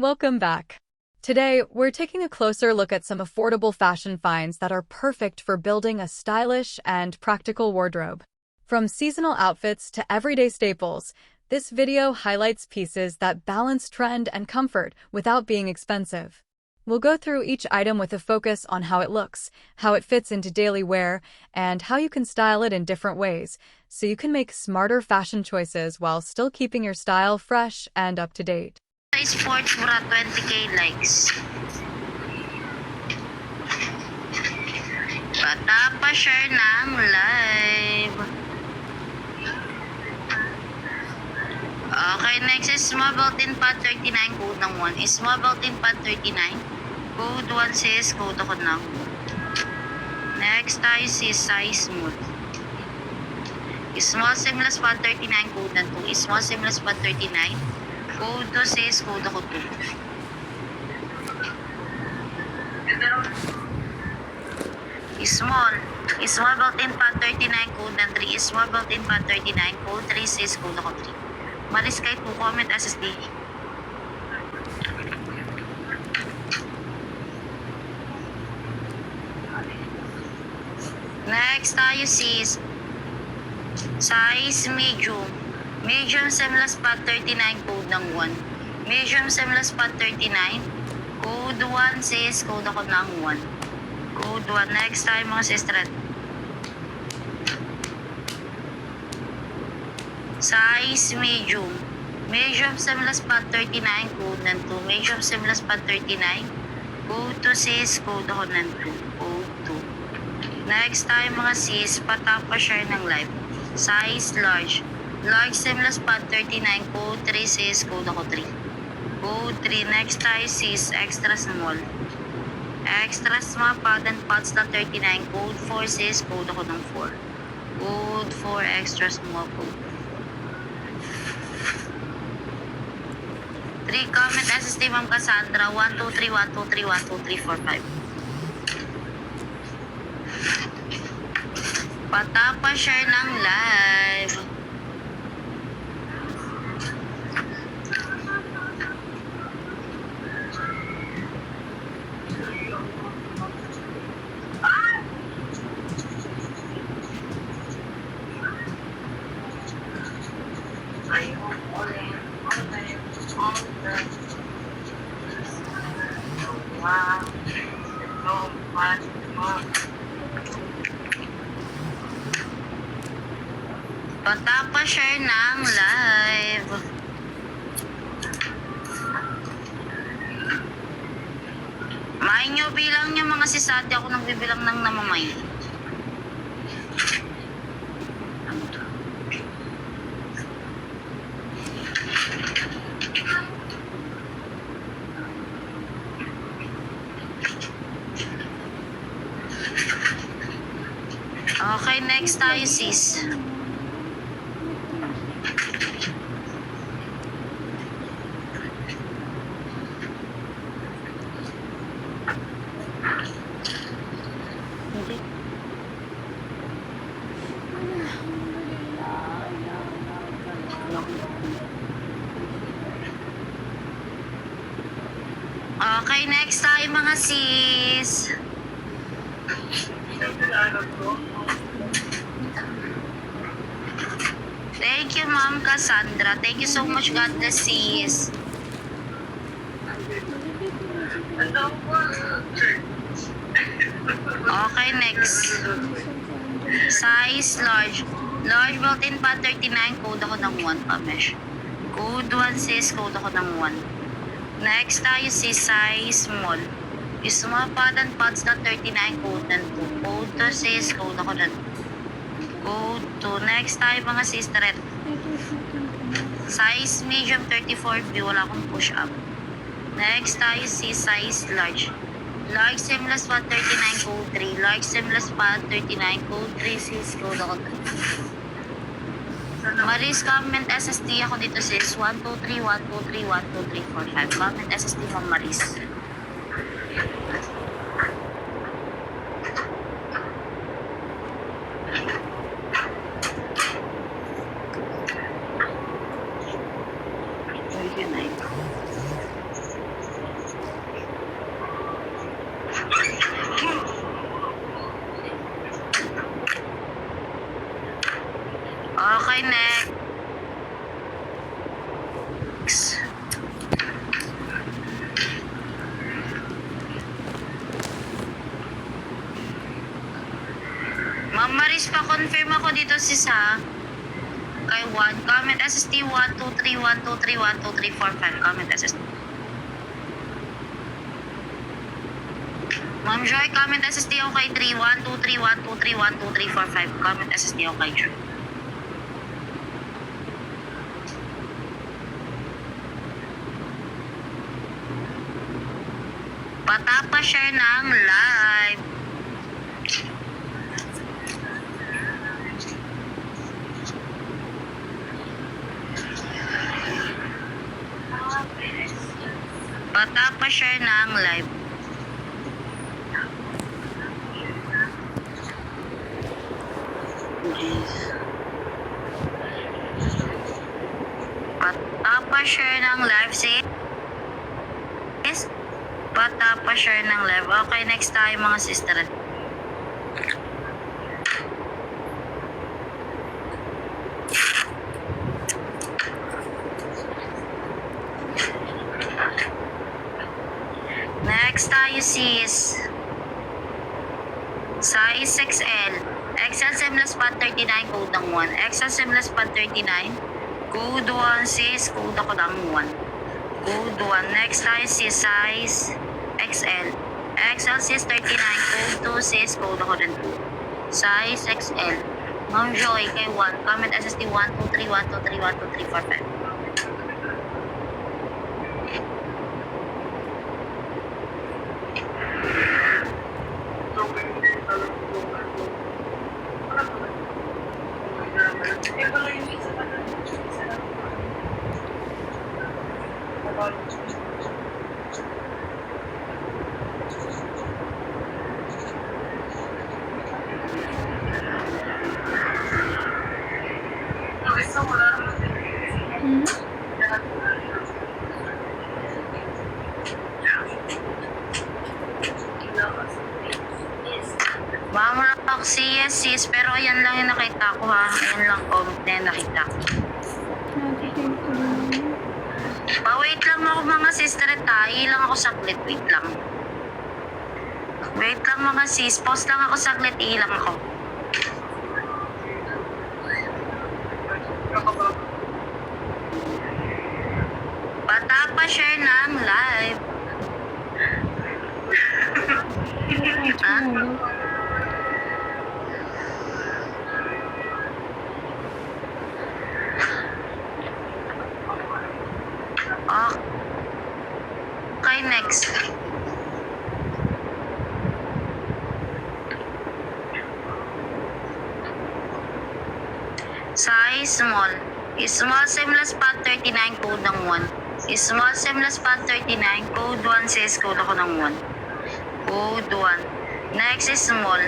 Welcome back. Today, we're taking a closer look at some affordable fashion finds that are perfect for building a stylish and practical wardrobe. From seasonal outfits to everyday staples, this video highlights pieces that balance trend and comfort without being expensive. We'll go through each item with a focus on how it looks, how it fits into daily wear, and how you can style it in different ways, so you can make smarter fashion choices while still keeping your style fresh and up to date. Sports bra 20k likes. Patapa-share ng live. Okay, next is small built-in pad 39, code ng 1. Is small built-in pad 39. Code 1 says code ako ng. Next tayo si size smooth. Is small seamless pad 39, code ng 2. Is small seamless pad 39. Code 2 says code ako 2. Small built-in pad 39, code ng 3. Small built-in pad 39, code 3 says code ako 3. Malis kahit po comment SSD. Next tayo sis size medium. Medium seamless pad 39, code ng 1. Medium seamless pad 39, code 1 says code ako ng 1. Code 1. Next tayo mga sis thread. Size medium. Medium seamless pad 39, code ng 2. Medium seamless pad 39, code 2 says code ako ng 2. Code 2. Next tayo mga sis, patapa-share ng live. Size large. Large seamless pad 39, code 3 says code ako 3. Code 3. Next tayo sis, extra small. Extra small pad and pads na 39, code 4 says code ako ng 4. Code 4 extra small code. 3 comment SSD Ma'am Cassandra 1, 2, 3, 1, 2, 3, 1, 2, 3, 4, 5. Patapa-share ng live. Patapa-share ng live. May nyo bilang nyo mga sisati, ako nagbibilang ng namamay. Okay, next tayo sis. Okay, next tayo mga sis. Thank you, Ma'am Cassandra. Thank you so much. God bless, sis. Okay, next. Size large. Large built-in pad 39, code ako ng 1 pa, mesh. Code 1 says code ako ng 1. Next tayo si size small. Small pad and pads na 39, code ng 2. Code 2 says code ako ng 2. Code 2. Next tayo mga sister. Size medium 34B, wala akong push up. Next tayo si size large. Large seamless pad 39, code 3. Large seamless pad 39, code 3 says code ako 3. Maris, comment SSD ako dito sis. 1, 2, 3, 1, 2, 3, 1, 2, 3, 4, 5. Comment SSD Ma'am Maris. Okay, next. Ma'am Maris, pa-confirm ako dito sis ha. Kay 1, comment SST 123 123 12345. Comment SST. Ma'am Joy, comment SST ako kay 3 123 123 12345. Comment SST ako kay Joy. Patapa-share ng live. Patapa-share ng live. Patapa-share ng live sis. Patapa-share ng live. Okay, next tayo mga sister. Next tayo sis. Size XL. XL seamless pant 39, code ng 1. XL seamless pant 39. Code 1 sis, code ako ng 1. Code 1. Next tayo sis, size XL. XL sis 39, code 2 sis, code ako ng 2. Size XL. Ma'am Joy kay 1. Comment SST 123 123 12345. Ma'am Roxy, yes sis, pero yan lang yung nakita ko ha. Yan lang comment na yung nakita ko. Pa-wait lang ako mga sister at lang ako saglit. Wait lang. Wait lang mga sis, pause lang ako saglit, ilang ako. Patapa-share ng live. Ha? Okay, next. Size small. Small seamless pant 39, code ng 1. Small seamless pant 39, code 1 says code ako ng 1. Code 1. Next is small.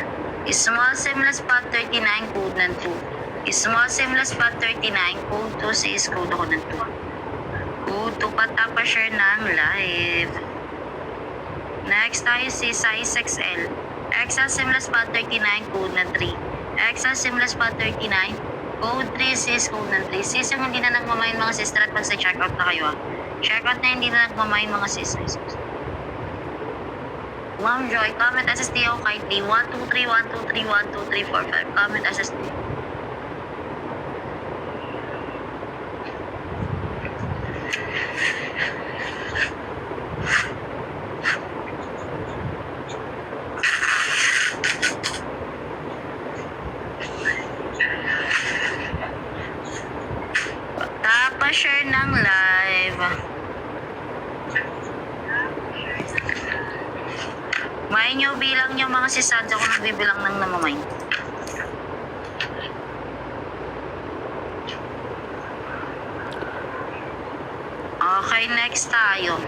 Small seamless pant 39, code ng 2. Small seamless pant 39, code 2 says code ako ng 2. Code 2, patapa-share ng live. Next tayo si size XL. XL seamless pant 39, code na 3. XL seamless pant 39, code 3 sis, code na 3. Sis, yung hindi na nagmamain mga sister at pag sa checkout na kayo ha. Checkout na hindi na nagmamain mga sis. Ma'am Joy, comment SST ako kay 3 123 123 12345. Comment SST. Pa-share ng live. May nyo bilang nyo mga sisad ako nagbibilang ng namamain. Okay, next tayo.